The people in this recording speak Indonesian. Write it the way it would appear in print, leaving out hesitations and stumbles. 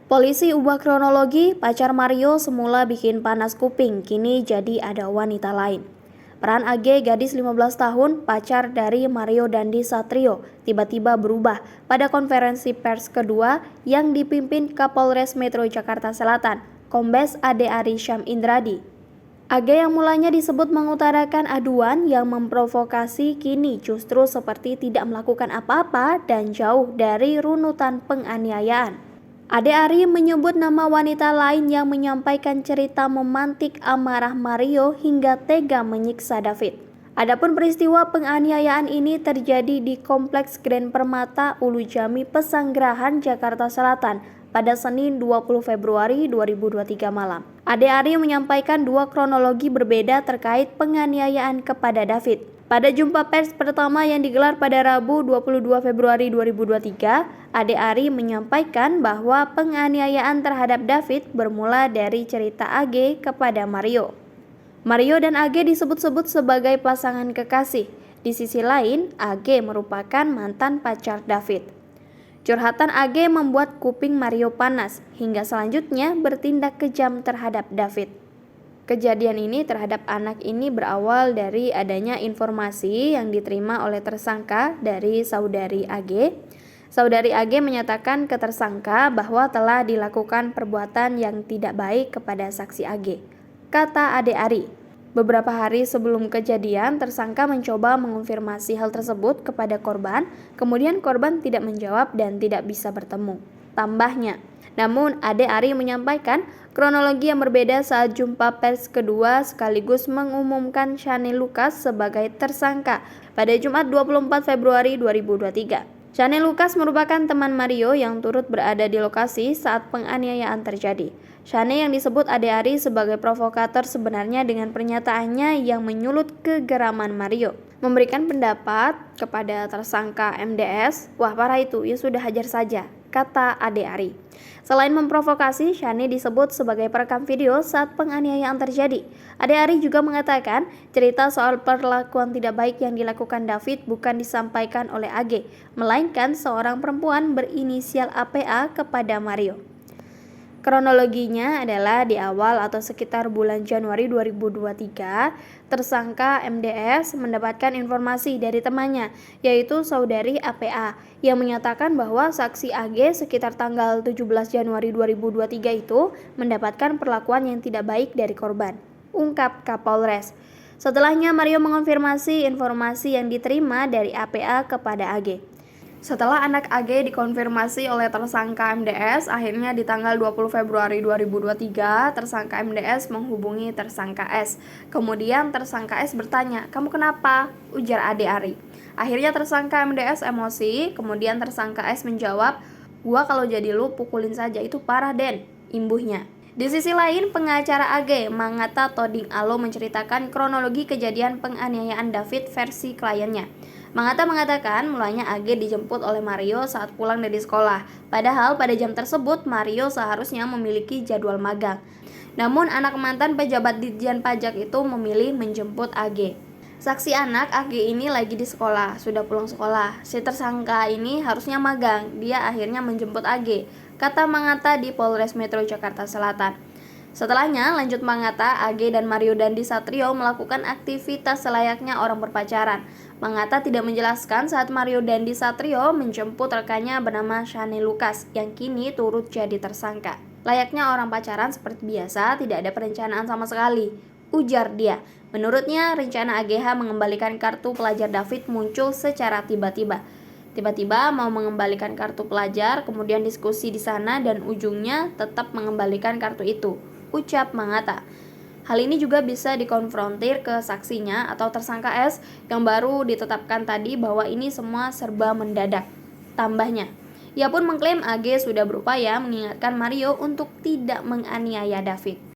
Polisi ubah kronologi, pacar Mario semula bikin panas kuping, kini jadi ada wanita lain. Peran AG, gadis 15 tahun, pacar dari Mario Dandi Satrio, tiba-tiba berubah pada konferensi pers kedua yang dipimpin Kapolres Metro Jakarta Selatan, Kombes Ade Ari Syam Indradi. AG yang mulanya disebut mengutarakan aduan yang memprovokasi kini justru seperti tidak melakukan apa-apa dan jauh dari runutan penganiayaan. Ade Ari menyebut nama wanita lain yang menyampaikan cerita memantik amarah Mario hingga tega menyiksa David. Adapun peristiwa penganiayaan ini terjadi di Kompleks Grand Permata Ulu Jami Pesanggerahan Jakarta Selatan pada Senin 20 Februari 2023 malam. Ade Ari menyampaikan dua kronologi berbeda terkait penganiayaan kepada David. Pada jumpa pers pertama yang digelar pada Rabu 22 Februari 2023, Ade Ari menyampaikan bahwa penganiayaan terhadap David bermula dari cerita AG kepada Mario. Mario dan AG disebut-sebut sebagai pasangan kekasih. Di sisi lain, AG merupakan mantan pacar David. Curhatan AG membuat kuping Mario panas, hingga selanjutnya bertindak kejam terhadap David. Kejadian ini terhadap anak ini berawal dari adanya informasi yang diterima oleh tersangka dari saudari AG. Saudari AG menyatakan ke tersangka bahwa telah dilakukan perbuatan yang tidak baik kepada saksi AG, kata Ade Ari. Beberapa hari sebelum kejadian, tersangka mencoba mengonfirmasi hal tersebut kepada korban, kemudian korban tidak menjawab dan tidak bisa bertemu. Tambahnya, namun Ade Ari menyampaikan kronologi yang berbeda saat jumpa pers kedua sekaligus mengumumkan Shane Lucas sebagai tersangka pada Jumat 24 Februari 2023. Shane Lucas merupakan teman Mario yang turut berada di lokasi saat penganiayaan terjadi. Shane yang disebut Ade Ari sebagai provokator sebenarnya dengan pernyataannya yang menyulut kegeraman Mario. Memberikan pendapat kepada tersangka MDS, wah parah itu, ya sudah hajar saja, kata Ade Ari. Selain memprovokasi, Shane disebut sebagai perekam video saat penganiayaan terjadi. Ade Ari juga mengatakan cerita soal perlakuan tidak baik yang dilakukan David bukan disampaikan oleh AG, melainkan seorang perempuan berinisial APA kepada Mario. Kronologinya adalah di awal atau sekitar bulan Januari 2023, tersangka MDS mendapatkan informasi dari temannya, yaitu saudari APA, yang menyatakan bahwa saksi AG sekitar tanggal 17 Januari 2023 itu mendapatkan perlakuan yang tidak baik dari korban, ungkap Kapolres. Setelahnya Mario mengonfirmasi informasi yang diterima dari APA kepada AG. Setelah anak AG dikonfirmasi oleh tersangka MDS, akhirnya di tanggal 20 Februari 2023, tersangka MDS menghubungi tersangka S. Kemudian tersangka S bertanya, "Kamu kenapa?" ujar Ade Ari. Akhirnya tersangka MDS emosi, kemudian tersangka S menjawab, "Gua kalau jadi lu pukulin saja, itu parah Den," imbuhnya. Di sisi lain, pengacara AG, Mangata Toding Alo menceritakan kronologi kejadian penganiayaan David versi kliennya. Mangata mengatakan mulanya AG dijemput oleh Mario saat pulang dari sekolah. Padahal pada jam tersebut Mario seharusnya memiliki jadwal magang. Namun anak mantan pejabat Ditjen Pajak itu memilih menjemput AG. Saksi anak AG ini lagi di sekolah, sudah pulang sekolah. Si tersangka ini harusnya magang, dia akhirnya menjemput AG, kata Mangata di Polres Metro Jakarta Selatan. Setelahnya, lanjut Mangata, AG dan Mario Dandi Satrio melakukan aktivitas selayaknya orang berpacaran. Mangata tidak menjelaskan saat Mario Dandi Satrio menjemput rekannya bernama Shane Lucas yang kini turut jadi tersangka. Layaknya orang pacaran seperti biasa, tidak ada perencanaan sama sekali, ujar dia. Menurutnya, rencana AGH mengembalikan kartu pelajar David muncul secara tiba-tiba. Tiba-tiba mau mengembalikan kartu pelajar, kemudian diskusi di sana dan ujungnya tetap mengembalikan kartu itu, ucap Mangata. Hal ini juga bisa dikonfrontir ke saksinya atau tersangka S yang baru ditetapkan tadi bahwa ini semua serba mendadak. Tambahnya, ia pun mengklaim AG sudah berupaya mengingatkan Mario untuk tidak menganiaya David.